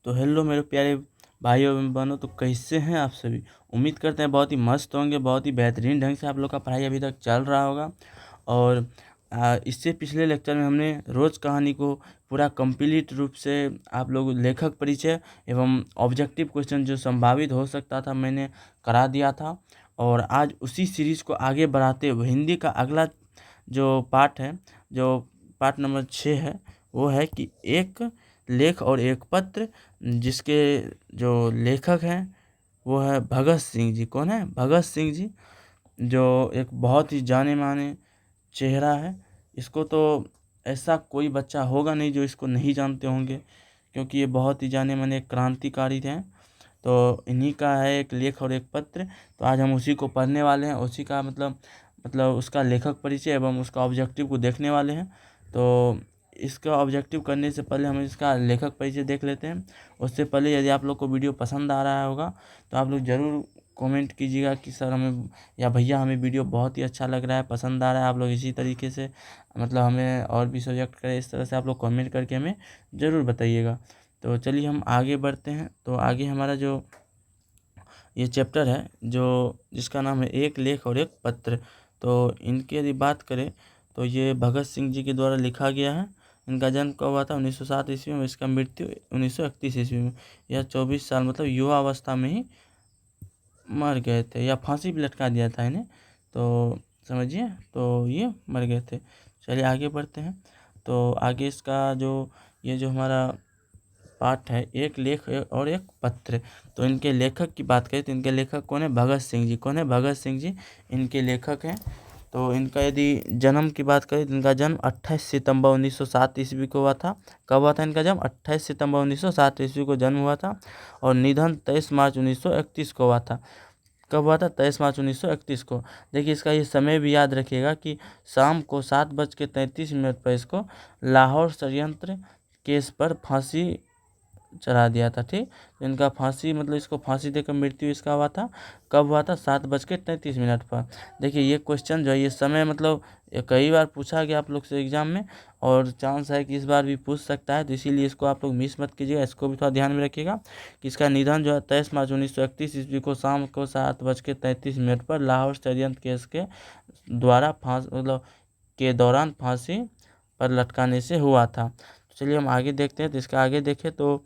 तो हेलो मेरे प्यारे भाइयों एवं बहनों, तो कैसे हैं आप सभी। उम्मीद करते हैं बहुत ही मस्त होंगे, बहुत ही बेहतरीन ढंग से आप लोग का पढ़ाई अभी तक चल रहा होगा। और इससे पिछले लेक्चर में हमने रोज़ कहानी को पूरा कंप्लीट रूप से आप लोग लेखक परिचय एवं ऑब्जेक्टिव क्वेश्चन जो संभावित हो सकता था मैंने करा दिया था। और आज उसी सीरीज़ को आगे बढ़ाते हुए हिंदी का अगला जो पार्ट है, जो पार्ट नंबर 6 है, वो है कि एक लेख और एक पत्र, जिसके जो लेखक हैं वो है भगत सिंह जी। कौन है? भगत सिंह जी, जो एक बहुत ही जाने माने चेहरा है। इसको तो ऐसा कोई बच्चा होगा नहीं जो इसको नहीं जानते होंगे, क्योंकि ये बहुत ही जाने माने क्रांतिकारी थे। तो इन्हीं का है एक लेख और एक पत्र। तो आज हम उसी को पढ़ने वाले हैं, उसी का मतलब उसका लेखक परिचय एवं उसका ऑब्जेक्टिव को देखने वाले हैं। तो इसका ऑब्जेक्टिव करने से पहले हम इसका लेखक परिचय देख लेते हैं। उससे पहले यदि आप लोग को वीडियो पसंद आ रहा होगा तो आप लोग ज़रूर कमेंट कीजिएगा कि सर हमें, या भैया हमें वीडियो बहुत ही अच्छा लग रहा है, पसंद आ रहा है। आप लोग इसी तरीके से हमें और भी सजेक्ट करें, इस तरह से आप लोग कमेंट करके हमें ज़रूर बताइएगा। तो चलिए हम आगे बढ़ते हैं। तो आगे हमारा जो ये चैप्टर है, जो जिसका नाम है एक लेख और एक पत्र। तो इनकी यदि बात करें तो ये भगत सिंह जी के द्वारा लिखा गया है। इनका जन्म कब हुआ था? 1907 ईस्वी में। इसका मृत्यु 1931 ईस्वी में। यह 24 साल मतलब युवा अवस्था में ही मर गए थे, या फांसी पे लटका दिया था इन्हें, तो समझिए। तो ये मर गए थे। चलिए आगे बढ़ते हैं। तो आगे इसका ये जो हमारा पाठ है, एक लेख और एक पत्र। तो इनके लेखक की बात करें तो इनके लेखक कौन है? भगत सिंह जी। कौन है? भगत सिंह जी इनके लेखक हैं। तो इनका यदि जन्म की बात करें तो इनका जन्म 28 सितंबर 1907 ईस्वी को हुआ था। कब हुआ था इनका जन्म? 28 सितंबर 1907 ईस्वी को जन्म हुआ था। और निधन 23 मार्च 1931 को हुआ था। कब हुआ था? 23 मार्च 1931 को। देखिए इसका ये समय भी याद रखिएगा कि शाम को 7:33 पर इसको लाहौर षड्यंत्र केस पर फांसी चढ़ा दिया था। ठीक, तो इनका फांसी इसको फांसी देकर मृत्यु इसका हुआ था। कब हुआ था? 7:33 पर। देखिए ये क्वेश्चन जो है, ये समय ये कई बार पूछा गया आप लोग से एग्जाम में, और चांस है कि इस बार भी पूछ सकता है। तो इसीलिए इसको आप लोग मिस मत कीजिएगा, इसको भी थोड़ा ध्यान में रखिएगा कि इसका निधन जो है 23 मार्च 1931 ईस्वी को शाम को 7:33 पर लाहौर षड्यंत्र केस के द्वारा के दौरान फांसी पर लटकाने से हुआ था। तो चलिए हम आगे देखते हैं। तो इसका आगे देखें तो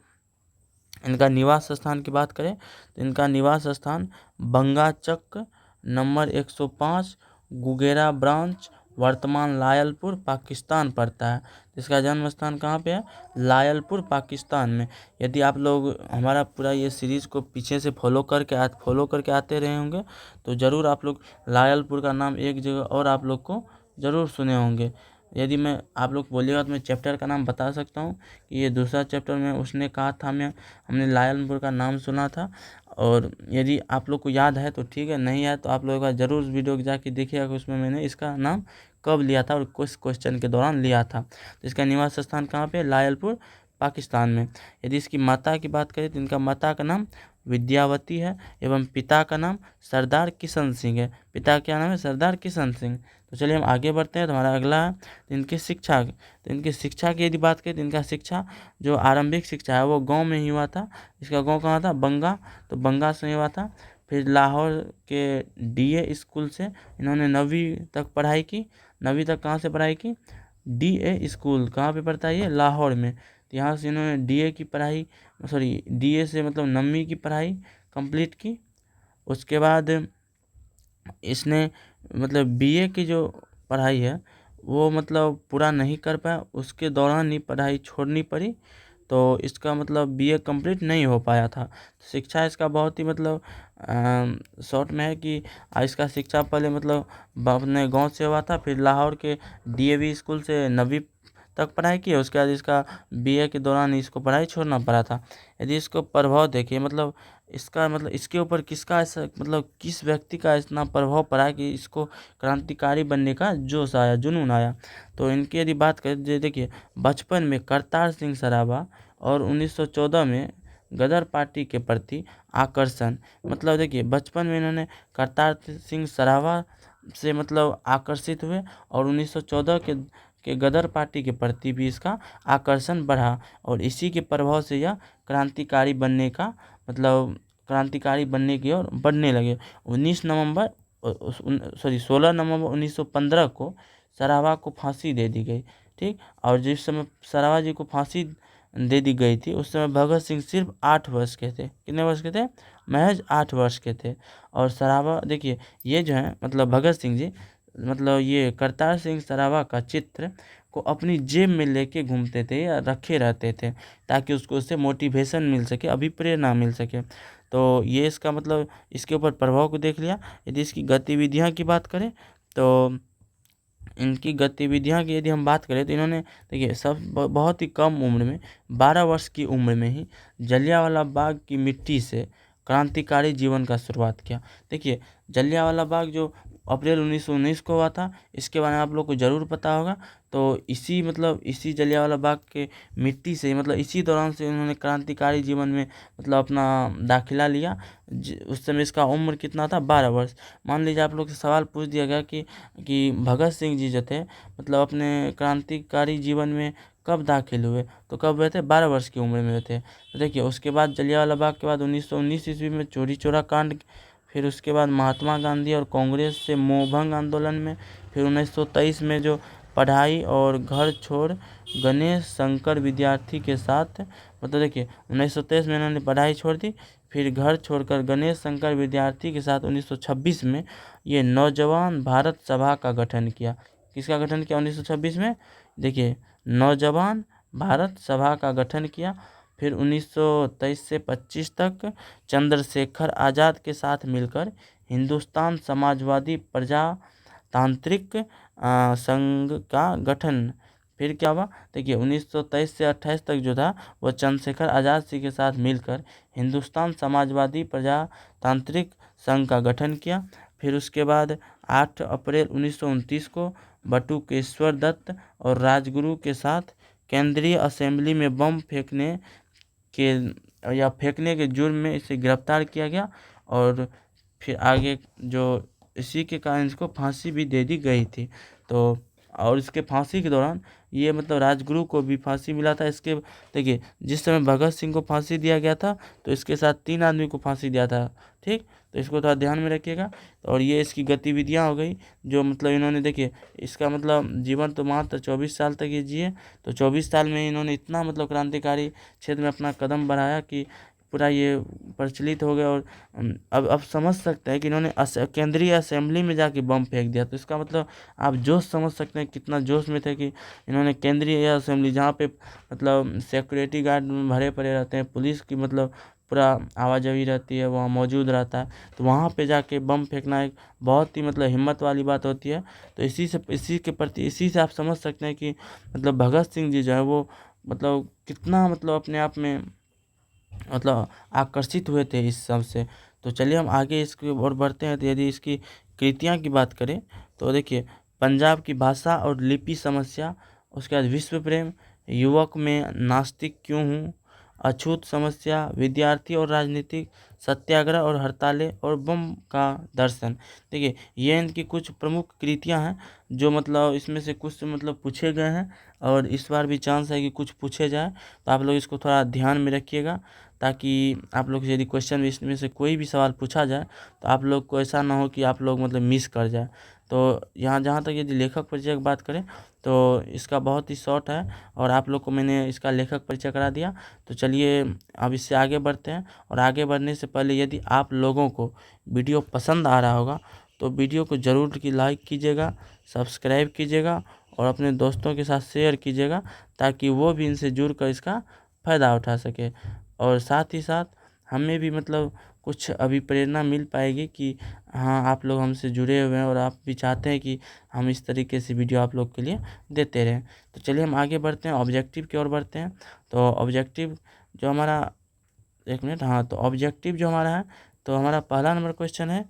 इनका निवास स्थान की बात करें तो इनका निवास स्थान बंगाचक नंबर 105 गुगेरा ब्रांच, वर्तमान लायलपुर पाकिस्तान पड़ता है। तो इसका जन्म स्थान कहाँ पे है? लायलपुर पाकिस्तान में। यदि आप लोग हमारा पूरा ये सीरीज़ को पीछे से फॉलो करके आते रहे होंगे तो ज़रूर आप लोग लायलपुर का नाम एक जगह और आप लोग को ज़रूर सुने होंगे। यदि मैं आप लोग बोलिएगा तो मैं चैप्टर का नाम बता सकता हूँ कि ये दूसरा चैप्टर में उसने कहा था, हमने लायलपुर का नाम सुना था। और यदि आप लोग को याद है तो ठीक है, नहीं है तो आप लोग ज़रूर वीडियो जाके देखिएगा कि उसमें मैंने इसका नाम कब लिया था और किस क्वेश्चन के दौरान लिया था। तो इसका निवास स्थान कहाँ पे? लायलपुर पाकिस्तान में। यदि इसकी माता की बात करें तो इनका माता का नाम विद्यावती है एवं पिता का नाम सरदार किशन सिंह है। पिता का क्या नाम है? सरदार किशन सिंह। तो चलिए हम आगे बढ़ते हैं। तो हमारा अगला है इनकी शिक्षा की यदि बात करें तो इनका शिक्षा जो आरंभिक शिक्षा है वो गांव में ही हुआ था। इसका गांव कहाँ था? बंगा। तो बंगा से हुआ था। फिर लाहौर के डीए स्कूल से इन्होंने 9वीं तक पढ़ाई की। 9वीं तक कहाँ से पढ़ाई की? DA school. कहाँ पे पढ़ता है ये? लाहौर में। तो यहाँ से इन्होंने डीए से 9वीं की पढ़ाई कंप्लीट की। उसके बाद इसने बीए की जो पढ़ाई है वो पूरा नहीं कर पाया, उसके दौरान ही पढ़ाई छोड़नी पड़ी। तो इसका बीए कंप्लीट नहीं हो पाया था। शिक्षा इसका बहुत ही शॉर्ट में है कि इसका शिक्षा पहले अपने गांव से हुआ था। फिर लाहौर के डीएवी स्कूल से 9वीं तक पढ़ाई की। उसके बाद इसका बीए के दौरान ही इसको पढ़ाई छोड़ना पड़ा था। यदि इसको प्रभाव देखिए इसका इसके ऊपर किसका ऐसा किस व्यक्ति का इतना प्रभाव पड़ा कि इसको क्रांतिकारी बनने का जोश आया, जुनून आया। तो इनकी यदि बात करें तो देखिए बचपन में करतार सिंह सराभा और 1914 में गदर पार्टी के प्रति आकर्षण, देखिए बचपन में इन्होंने करतार सिंह सराभा से आकर्षित हुए और 1914 कि गदर पार्टी के प्रति भी इसका आकर्षण बढ़ा और इसी के प्रभाव से यह क्रांतिकारी बनने का मतलब क्रांतिकारी बनने की ओर बढ़ने लगे। 16 नवंबर 1915 को सरावा को फांसी दे दी गई। ठीक, और जिस समय सरावा जी को फांसी दे दी गई थी उस समय भगत सिंह सिर्फ 8 वर्ष के थे। कितने वर्ष के थे? महज 8 वर्ष के थे। और सरावा देखिए, ये जो है मतलब भगत सिंह जी मतलब ये करतार सिंह सरावा का चित्र को अपनी जेब में लेके घूमते थे या रखे रहते थे ताकि उसको उससे मोटिवेशन मिल सके, अभिप्रेरणा मिल सके। तो ये इसका मतलब इसके ऊपर प्रभाव को देख लिया। यदि इसकी गतिविधियाँ की बात करें तो इनकी गतिविधियाँ की यदि हम बात करें तो इन्होंने देखिए बहुत ही कम उम्र में 12 वर्ष की उम्र में ही जलियांवाला बाग की मिट्टी से क्रांतिकारी जीवन का शुरुआत किया। देखिए, जलियांवाला बाग जो अप्रैल 1919 को हुआ था, इसके बारे में आप लोग को ज़रूर पता होगा। तो इसी जलियांवाला बाग के मिट्टी से मतलब इसी दौरान से उन्होंने क्रांतिकारी जीवन में मतलब अपना दाखिला लिया। उस समय इसका उम्र कितना था? 12 वर्ष। मान लीजिए आप लोग से सवाल पूछ दिया गया कि भगत सिंह जी जो थे मतलब अपने क्रांतिकारी जीवन में कब दाखिल हुए, तो कब हुए थे? 12 वर्ष की उम्र में हुए थे। तो देखिए, उसके बाद जलियांवाला बाग के बाद 1919 ईस्वी में चोरी चौरा कांड, फिर उसके बाद महात्मा गांधी और कांग्रेस से मोहभंग आंदोलन में, फिर 1923 में जो पढ़ाई और घर छोड़ गणेश शंकर विद्यार्थी के साथ मतलब देखिए 1923 में इन्होंने पढ़ाई छोड़ दी, फिर घर छोड़कर गणेश शंकर विद्यार्थी के साथ 1926 में ये नौजवान भारत सभा का गठन किया। किसका गठन किया 1926 में? देखिए, नौजवान भारत सभा का गठन किया। फिर 1923 से 25 तक चंद्रशेखर आज़ाद के साथ मिलकर हिंदुस्तान समाजवादी प्रजातांत्रिक संघ का गठन। फिर क्या हुआ? देखिए, 1923 से 28 तक जो था वो चंद्रशेखर आज़ाद जी के साथ मिलकर हिंदुस्तान समाजवादी प्रजातांत्रिक संघ का गठन किया। फिर उसके बाद 8 अप्रैल 1929 को बटुकेश्वर दत्त और राजगुरु के साथ केंद्रीय असेंबली में बम फेंकने के जुर्म में इसे गिरफ्तार किया गया और फिर आगे जो इसी के कारण इसको फांसी भी दे दी गई थी। तो और इसके फांसी के दौरान ये मतलब राजगुरु को भी फांसी मिला था। इसके देखिए, जिस समय भगत सिंह को फांसी दिया गया था तो इसके साथ 3 आदमी को फांसी दिया था। ठीक, तो इसको थोड़ा ध्यान में रखिएगा। और ये इसकी गतिविधियाँ हो गई जो मतलब इन्होंने देखिए इसका मतलब जीवन तो मात्र 24 साल तक ये जिए। तो 24 साल में इन्होंने इतना मतलब क्रांतिकारी क्षेत्र में अपना कदम बढ़ाया कि पूरा ये प्रचलित हो गया। और अब समझ सकते हैं कि इन्होंने केंद्रीय असेंबली में जाके बम फेंक दिया। तो इसका मतलब आप जोश समझ सकते हैं कितना जोश में थे कि इन्होंने केंद्रीय असेंबली जहाँ पे मतलब सिक्योरिटी गार्ड में भरे पड़े रहते हैं, पुलिस की मतलब पूरा आवाजाही रहती है, वहाँ मौजूद रहता है, तो वहाँ पे जाके बम फेंकना एक बहुत ही मतलब हिम्मत वाली बात होती है। तो इसी से आप समझ सकते हैं कि मतलब भगत सिंह जी जो है वो मतलब कितना मतलब अपने आप में मतलब आकर्षित हुए थे इस सब से। तो चलिए हम आगे इसकी ओर बढ़ते हैं। तो यदि इसकी कृतियाँ की बात करें तो देखिए, पंजाब की भाषा और लिपि समस्या, उसके बाद विश्व प्रेम, युवक में नास्तिक क्यों हूँ, अछूत समस्या, विद्यार्थी और राजनीतिक, सत्याग्रह और हड़तालें और बम का दर्शन। देखिए, ये इनकी कुछ प्रमुख कृतियाँ हैं जो मतलब इसमें से कुछ मतलब पूछे गए हैं और इस बार भी चांस है कि कुछ पूछे जाए। तो आप लोग इसको थोड़ा ध्यान में रखिएगा ताकि आप लोग से यदि क्वेश्चन इसमें से कोई भी सवाल पूछा जाए तो आप लोग को ऐसा ना हो कि आप लोग मतलब मिस कर जाए। तो यहाँ जहाँ तक यदि लेखक परिचय की बात करें तो इसका बहुत ही शॉर्ट है और आप लोग को मैंने इसका लेखक परिचय करा दिया। तो चलिए अब इससे आगे बढ़ते हैं। और आगे बढ़ने से पहले यदि आप लोगों को वीडियो पसंद आ रहा होगा तो वीडियो को ज़रूर लाइक कीजिएगा, सब्सक्राइब कीजिएगा और अपने दोस्तों के साथ शेयर कीजिएगा ताकि वो भी इनसे जुड़कर इसका फ़ायदा उठा सके। और साथ ही साथ हमें भी मतलब कुछ अभी प्रेरणा मिल पाएगी कि हाँ, आप लोग हमसे जुड़े हुए हैं और आप भी चाहते हैं कि हम इस तरीके से वीडियो आप लोग के लिए देते रहें। तो चलिए हम आगे बढ़ते हैं, ऑब्जेक्टिव की ओर बढ़ते हैं। तो ऑब्जेक्टिव जो हमारा, एक मिनट, हाँ, तो ऑब्जेक्टिव जो हमारा है, तो हमारा पहला नंबर क्वेश्चन है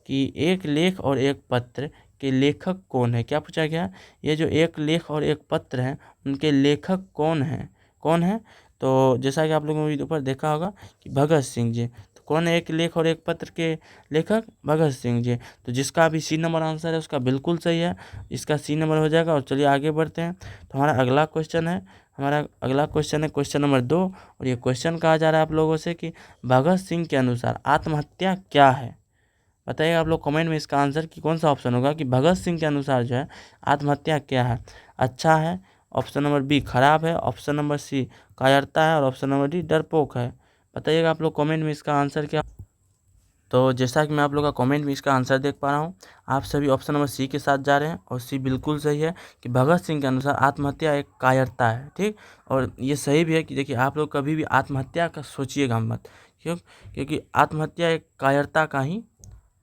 कि एक लेख और एक पत्र के लेखक कौन है। क्या पूछा गया? ये जो एक लेख और एक पत्र है उनके लेखक कौन है? तो जैसा कि आप लोगों ने ऊपर देखा होगा कि भगत सिंह जी, तो कौन है एक लेख और एक पत्र के लेखक? भगत सिंह जी। तो जिसका भी सी नंबर आंसर है उसका बिल्कुल सही है, इसका सी नंबर हो जाएगा। और चलिए आगे बढ़ते हैं। तो हमारा अगला क्वेश्चन है क्वेश्चन नंबर 2। और ये क्वेश्चन कहा जा रहा है आप लोगों से कि भगत सिंह के अनुसार आत्महत्या क्या है? बताइएगा आप लोग कमेंट में इसका आंसर कि कौन सा ऑप्शन होगा कि भगत सिंह के अनुसार जो है आत्महत्या क्या है? अच्छा है, ऑप्शन नंबर बी खराब है, ऑप्शन नंबर सी कायरता है और ऑप्शन नंबर डी डरपोक है। बताइएगा आप लोग कमेंट में इसका आंसर क्या। तो जैसा कि मैं आप लोग का कमेंट में इसका आंसर देख पा रहा हूँ, आप सभी ऑप्शन नंबर सी के साथ जा रहे हैं और सी बिल्कुल सही है कि भगत सिंह के अनुसार आत्महत्या एक कायरता है। ठीक, और ये सही भी है कि देखिए आप लोग कभी भी आत्महत्या का सोचिएगा मत, क्योंकि आत्महत्या एक कायरता का ही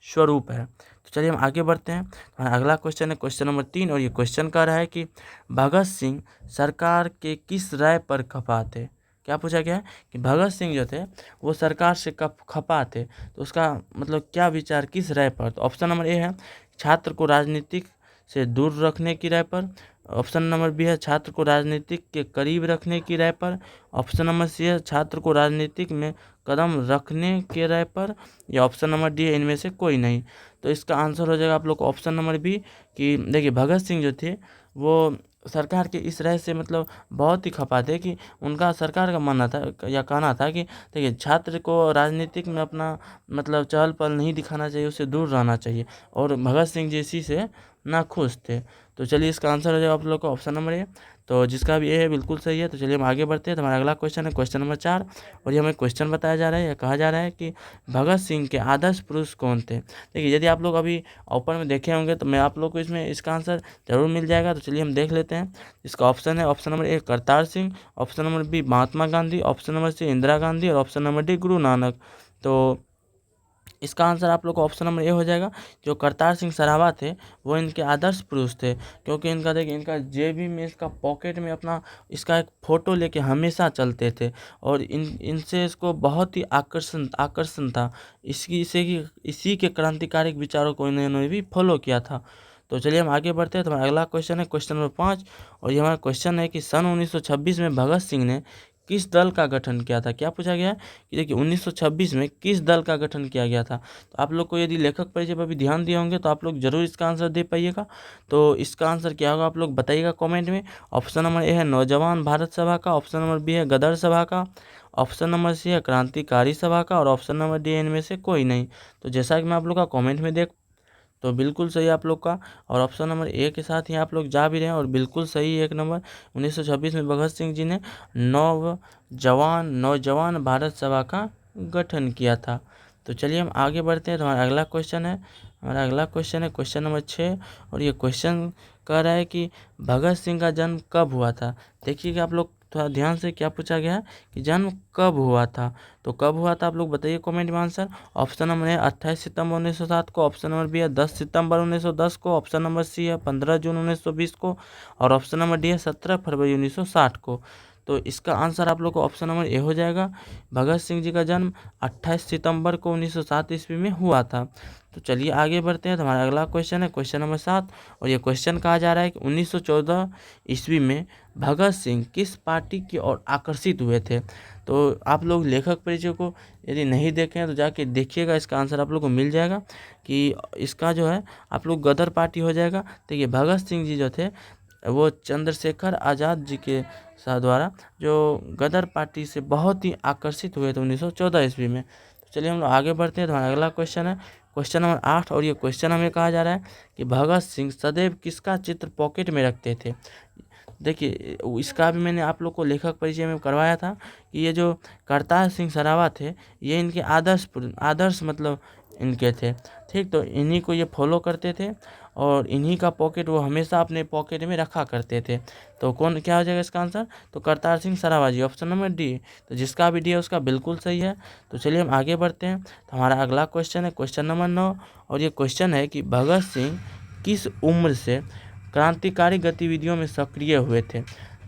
स्वरूप है। तो चलिए हम आगे बढ़ते हैं। हमारा अगला क्वेश्चन है क्वेश्चन नंबर 3। और ये क्वेश्चन कह रहा है कि भगत सिंह सरकार के किस राय पर खफा थे? क्या पूछा गया है कि भगत सिंह जो थे वो सरकार से कब खफा थे, तो उसका मतलब क्या विचार किस राय पर? तो ऑप्शन नंबर ए है छात्र को राजनीतिक से दूर रखने की राय पर, ऑप्शन नंबर बी है छात्र को राजनीतिक के करीब रखने की राय पर, ऑप्शन नंबर सी है छात्र को राजनीतिक में कदम रखने के राय पर, या ऑप्शन नंबर डी है इनमें से कोई नहीं। तो इसका आंसर हो जाएगा आप लोग को ऑप्शन नंबर बी कि देखिए भगत सिंह जो थे वो सरकार के इस राय से मतलब बहुत ही खपा थे कि उनका सरकार का मानना था या कहना था कि देखिए छात्र को राजनीतिक में अपना मतलब चहल पहल नहीं दिखाना चाहिए, उससे दूर रहना चाहिए, और भगत सिंह जी इसी से नाखुश थे। तो चलिए इसका आंसर हो जाएगा आप लोग का ऑप्शन नंबर ए। तो जिसका भी ए है बिल्कुल सही है। तो चलिए हम आगे बढ़ते हैं। तो हमारा अगला क्वेश्चन है क्वेश्चन नंबर 4। और ये हमें क्वेश्चन बताया जा रहा है या कहा जा रहा है कि भगत सिंह के आदर्श पुरुष कौन थे? देखिए यदि आप लोग अभी ऊपर में देखे होंगे तो मैं आप लोग को इसमें इसका आंसर जरूर मिल जाएगा। तो चलिए हम देख लेते हैं। इसका ऑप्शन है option number A Kartar Singh, option number B Mahatma Gandhi, option number C Indira Gandhi और option number D Guru Nanak. तो इसका आंसर आप लोग को ऑप्शन नंबर ए हो जाएगा। जो करतार सिंह सराभा थे वो इनके आदर्श पुरुष थे, क्योंकि इनका देखिए इनका जेबी में इसका पॉकेट में अपना इसका एक फ़ोटो लेके हमेशा चलते थे, और इनसे इसको बहुत ही आकर्षण था इसी के क्रांतिकारी विचारों को इन्होंने भी फॉलो किया था। तो चलिए हम आगे बढ़ते हैं। तो हमारा अगला क्वेश्चन है क्वेश्चन नंबर 5। और ये हमारा क्वेश्चन है कि सन 1926 में भगत सिंह ने किस दल का गठन किया था? क्या पूछा गया है कि देखिए 1926 में किस दल का गठन किया गया था? तो आप लोग को यदि लेखक परिचय पर भी ध्यान दिए होंगे तो आप लोग जरूर इसका आंसर दे पाइएगा। तो इसका आंसर क्या होगा आप लोग बताइएगा कमेंट में। ऑप्शन नंबर ए है नौजवान भारत सभा का, ऑप्शन नंबर बी है गदर सभा का, ऑप्शन नंबर सी है क्रांतिकारी सभा का और ऑप्शन नंबर डी इनमें से कोई नहीं। तो जैसा कि मैं आप लोग का कॉमेंट में देख तो बिल्कुल सही आप लोग का, और ऑप्शन नंबर ए के साथ ही आप लोग जा भी रहे हैं और बिल्कुल सही एक नंबर 1926 में भगत सिंह जी ने नौजवान भारत सभा का गठन किया था। तो चलिए हम आगे बढ़ते हैं। तो हमारा अगला क्वेश्चन है क्वेश्चन नंबर 6। और ये क्वेश्चन कह रहा है कि भगत सिंह का जन्म कब हुआ था? देखिएगा आप लोग थोड़ा ध्यान से, क्या पूछा गया है कि जन्म कब हुआ था? तो कब हुआ था आप लोग बताइए कमेंट में आंसर। ऑप्शन नंबर है 28 सितंबर 1907 को, ऑप्शन नंबर बी है 10 सितंबर 1910 को, ऑप्शन नंबर सी है 15 जून 1920 को और ऑप्शन नंबर डी है 17 फरवरी 1960 को। तो इसका आंसर आप लोग को ऑप्शन नंबर ए हो जाएगा। भगत सिंह जी का जन्म 28 सितंबर को 1907 ईस्वी में हुआ था। तो चलिए आगे बढ़ते हैं। तो हमारा अगला क्वेश्चन है क्वेश्चन नंबर 7। और ये क्वेश्चन कहा जा रहा है कि 1914 ईस्वी में भगत सिंह किस पार्टी की ओर आकर्षित हुए थे? तो आप लोग लेखक परिचय को यदि नहीं देखें तो जाके देखिएगा, इसका आंसर आप लोग को मिल जाएगा कि इसका जो है आप लोग गदर पार्टी हो जाएगा। देखिए भगत सिंह जी जो थे वो चंद्रशेखर आज़ाद जी के द्वारा जो गदर पार्टी से बहुत ही आकर्षित हुए थे 1914 ईस्वी में। तो चलिए हम लोग आगे बढ़ते हैं। तो हमारा अगला क्वेश्चन है क्वेश्चन नंबर 8। और ये क्वेश्चन हमें कहा जा रहा है कि भगत सिंह सदैव किसका चित्र पॉकेट में रखते थे? देखिए इसका भी मैंने आप लोग को लेखक परिचय में करवाया था कि ये जो करतार सिंह सरावा थे ये इनके आदर्श मतलब इनके थे। ठीक, तो इन्हीं को ये फॉलो करते थे और इन्हीं का पॉकेट वो हमेशा अपने पॉकेट में रखा करते थे। तो कौन क्या हो जाएगा इसका आंसर? तो करतार सिंह सरावा जी, ऑप्शन नंबर डी। तो जिसका भी डी है उसका बिल्कुल सही है। तो चलिए हम आगे बढ़ते हैं। तो हमारा अगला क्वेश्चन है क्वेश्चन नंबर 9। और ये क्वेश्चन है कि भगत सिंह किस उम्र से क्रांतिकारी गतिविधियों में सक्रिय हुए थे?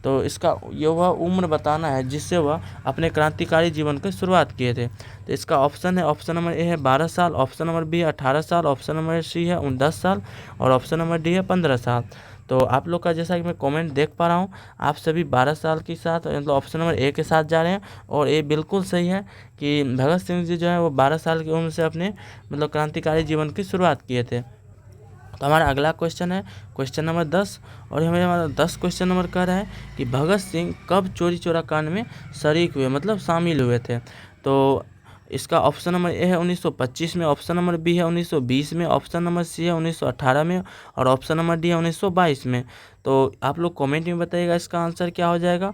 तो इसका ये वह उम्र बताना है जिससे वह अपने क्रांतिकारी जीवन की शुरुआत किए थे। तो इसका ऑप्शन है ऑप्शन नंबर ए है 12 साल, ऑप्शन नंबर बी है 18 साल, ऑप्शन नंबर सी है 10 साल और ऑप्शन नंबर डी है 15 साल। तो आप लोग का जैसा कि मैं कमेंट देख पा रहा हूँ, आप सभी 12 साल के साथ मतलब ऑप्शन नंबर ए के साथ जा रहे हैं, और ये बिल्कुल सही है कि भगत सिंह जी जो है वो 12 साल की उम्र से अपने मतलब क्रांतिकारी जीवन की शुरुआत किए थे। तो हमारा अगला क्वेश्चन है क्वेश्चन नंबर 10, और हमें हमारा 10 क्वेश्चन नंबर कह रहा है कि भगत सिंह कब चोरी चोरा कांड में शरीक हुए, मतलब शामिल हुए थे। तो इसका ऑप्शन नंबर ए है 1925 में, ऑप्शन नंबर बी है 1920 में, ऑप्शन नंबर सी है 1918 में, और ऑप्शन नंबर डी है 1922 में। तो आप लोग कमेंट में बताइएगा इसका आंसर क्या हो जाएगा।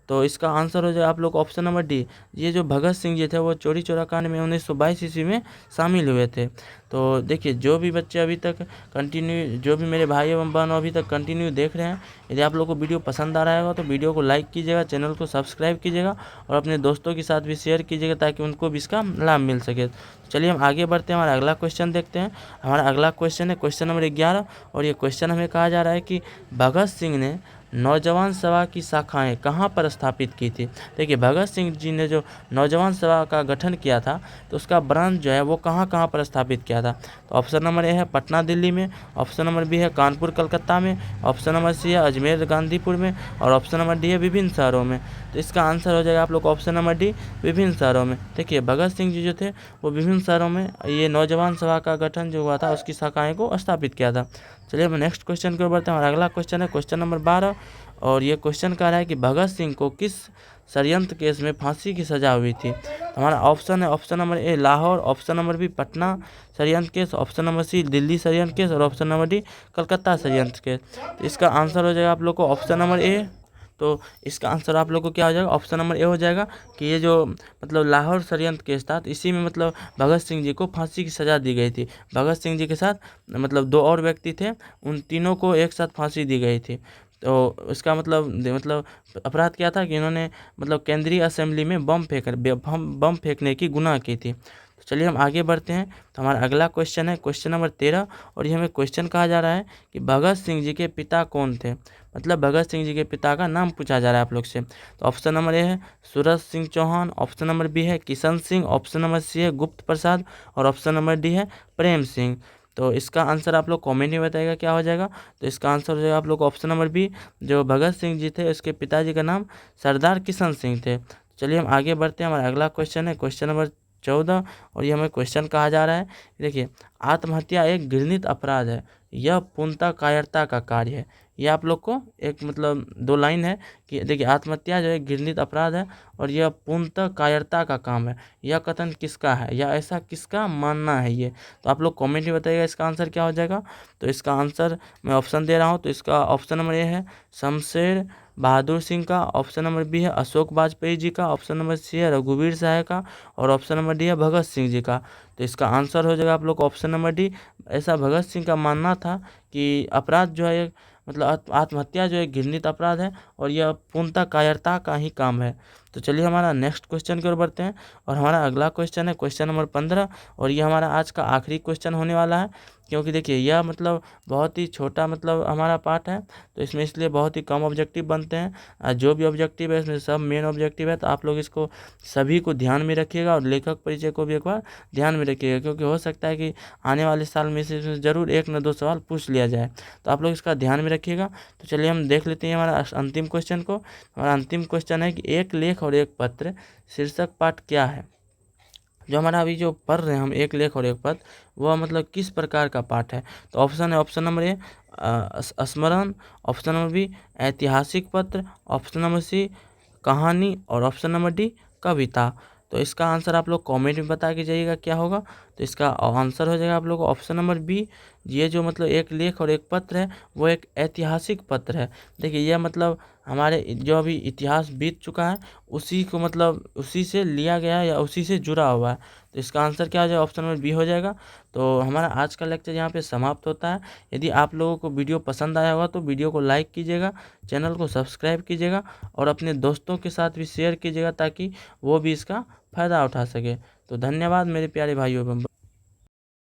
तो इसका आंसर हो जाएगा आप लोग ऑप्शन नंबर डी। ये जो भगत सिंह जी थे वो चोरी चोरा कांड में 1922 ईस्वी में शामिल हुए थे। तो देखिए, जो भी बच्चे अभी तक कंटिन्यू, जो भी मेरे भाई एवं बहन अभी तक कंटिन्यू देख रहे हैं, यदि आप लोग को वीडियो पसंद आ रहा होगा तो वीडियो को लाइक कीजिएगा, चैनल को सब्सक्राइब कीजिएगा, और अपने दोस्तों के साथ भी शेयर कीजिएगा ताकि उनको भी इसका लाभ मिल सके। चलिए हम आगे बढ़ते हैं, हमारा अगला क्वेश्चन देखते हैं। हमारा अगला क्वेश्चन है क्वेश्चन नंबर 11, और ये क्वेश्चन हमें कहा जा रहा है कि भगत सिंह ने नौजवान सभा की शाखाएं कहाँ पर स्थापित की थी। देखिए, भगत सिंह जी ने जो नौजवान सभा का गठन किया था तो उसका ब्रांच जो है वो कहाँ कहाँ पर स्थापित किया था। तो ऑप्शन नंबर ए है पटना दिल्ली में, ऑप्शन नंबर बी है कानपुर कलकत्ता में, ऑप्शन नंबर सी है अजमेर गांधीपुर में, और ऑप्शन नंबर डी है विभिन्न शहरों में। तो इसका आंसर हो जाएगा आप लोग ऑप्शन नंबर डी, विभिन्न शहरों में। देखिए, भगत सिंह जी जो थे वो विभिन्न शहरों में ये नौजवान सभा का गठन जो हुआ था उसकी शाखाएँ को स्थापित किया था। चलिए हम नेक्स्ट क्वेश्चन की ओर बढ़ते हैं। हमारा अगला क्वेश्चन है क्वेश्चन नंबर 12, और ये क्वेश्चन कह रहा है कि भगत सिंह को किस षड्यंत्र केस में फांसी की सजा हुई थी। तो हमारा ऑप्शन है option number A Lahore, option number B Patna षड्यंत्र case, option number C Delhi षड्यंत्र केस, और ऑप्शन नंबर डी कलकत्ता षड्यंत्र केस। तो इसका आंसर हो जाएगा आप लोग को ऑप्शन नंबर ए। तो इसका आंसर आप लोग को क्या हो जाएगा, ऑप्शन नंबर ए हो जाएगा कि ये जो मतलब लाहौर षड्यंत्र केस था, तो इसी में मतलब भगत सिंह जी को फांसी की सज़ा दी गई थी। भगत सिंह जी के साथ मतलब 2 और व्यक्ति थे, उन तीनों को एक साथ फांसी दी गई थी। तो इसका मतलब अपराध क्या था कि इन्होंने मतलब केंद्रीय असेंबली में बम फेंकने की गुनाह की थी। तो चलिए हम आगे बढ़ते हैं। तो हमारा अगला क्वेश्चन है क्वेश्चन नंबर 13, और ये हमें क्वेश्चन कहा जा रहा है कि भगत सिंह जी के पिता कौन थे। मतलब भगत सिंह जी के पिता का नाम पूछा जा रहा है आप लोग से। तो ऑप्शन नंबर ए है Suraj Singh Chauhan, option number B है Kishan Singh, option number C है गुप्त प्रसाद, और ऑप्शन नंबर डी है प्रेम सिंह। तो इसका आंसर आप लोग कमेंट में बताइएगा क्या हो जाएगा। तो इसका आंसर हो जाएगा आप लोग ऑप्शन नंबर बी, जो भगत सिंह जी थे उसके पिताजी का नाम सरदार किशन सिंह थे। चलिए हम आगे बढ़ते हैं। हमारा अगला क्वेश्चन है क्वेश्चन नंबर 14, और ये हमें क्वेश्चन कहा जा रहा है। देखिए, आत्महत्या एक घृणित अपराध है, यह पूर्णतः कायरता का कार्य है। ये आप लोग को एक मतलब 2 लाइन है कि देखिए, आत्महत्या जो है घृणित अपराध है और यह पूर्णतः कायरता का काम है। यह कथन किसका है या ऐसा किसका मानना है ये। तो आप लोग कमेंट में बताइएगा इसका आंसर क्या हो जाएगा। तो इसका आंसर मैं ऑप्शन दे रहा हूँ। तो इसका ऑप्शन नंबर ए है शमशेर बहादुर सिंह का, ऑप्शन नंबर बी है अशोक वाजपेयी जी का, ऑप्शन नंबर सी है रघुवीर साय का, और ऑप्शन नंबर डी है भगत सिंह जी का। तो इसका आंसर हो जाएगा आप लोग ऑप्शन नंबर डी। ऐसा भगत सिंह का मानना था कि अपराध जो है मतलब आत्महत्या जो है घृणित अपराध है और यह पूर्णतः कायरता का ही काम है। तो चलिए हमारा नेक्स्ट क्वेश्चन की ओर बढ़ते हैं, और हमारा अगला क्वेश्चन है क्वेश्चन नंबर 15, और ये हमारा आज का आखिरी क्वेश्चन होने वाला है। क्योंकि देखिए, यह मतलब बहुत ही छोटा मतलब हमारा पार्ट है, तो इसमें इसलिए बहुत ही कम ऑब्जेक्टिव बनते हैं। जो भी ऑब्जेक्टिव है इसमें सब मेन ऑब्जेक्टिव है, तो आप लोग इसको सभी को ध्यान में रखिएगा और लेखक परिचय को भी एक बार ध्यान में रखिएगा, क्योंकि हो सकता है कि आने वाले साल में से इसमें ज़रूर 1 न 2 सवाल पूछ लिया जाए, तो आप लोग इसका ध्यान में रखिएगा। तो चलिए हम देख लेते हैं हमारा अंतिम क्वेश्चन को। हमारा अंतिम क्वेश्चन है कि एक लेख और एक पत्र शीर्षक पाठ क्या है। जो हमारा अभी जो पढ़ रहे हैं हम एक लेख और एक पत्र, वह मतलब किस प्रकार का पाठ है। तो ऑप्शन है ऑप्शन नंबर ए स्मरण, ऑप्शन नंबर बी ऐतिहासिक पत्र, ऑप्शन नंबर सी कहानी, और ऑप्शन नंबर डी कविता। तो इसका आंसर आप लोग कमेंट में बता के जाइएगा क्या होगा। तो इसका आंसर हो जाएगा आप लोग ऑप्शन नंबर बी। ये जो मतलब एक लेख और एक पत्र है वो एक ऐतिहासिक पत्र है। देखिए, यह मतलब हमारे जो अभी इतिहास बीत चुका है उसी को मतलब उसी से लिया गया है या उसी से जुड़ा हुआ है। तो इसका आंसर क्या हो जाएगा, ऑप्शन नंबर बी हो जाएगा। तो हमारा आज का लेक्चर यहाँ पे समाप्त होता है। यदि आप लोगों को वीडियो पसंद आया होगा तो वीडियो को लाइक कीजिएगा, चैनल को सब्सक्राइब कीजिएगा, और अपने दोस्तों के साथ भी शेयर कीजिएगा ताकि वो भी इसका फ़ायदा उठा सके। तो धन्यवाद मेरे प्यारे भाइयों एवं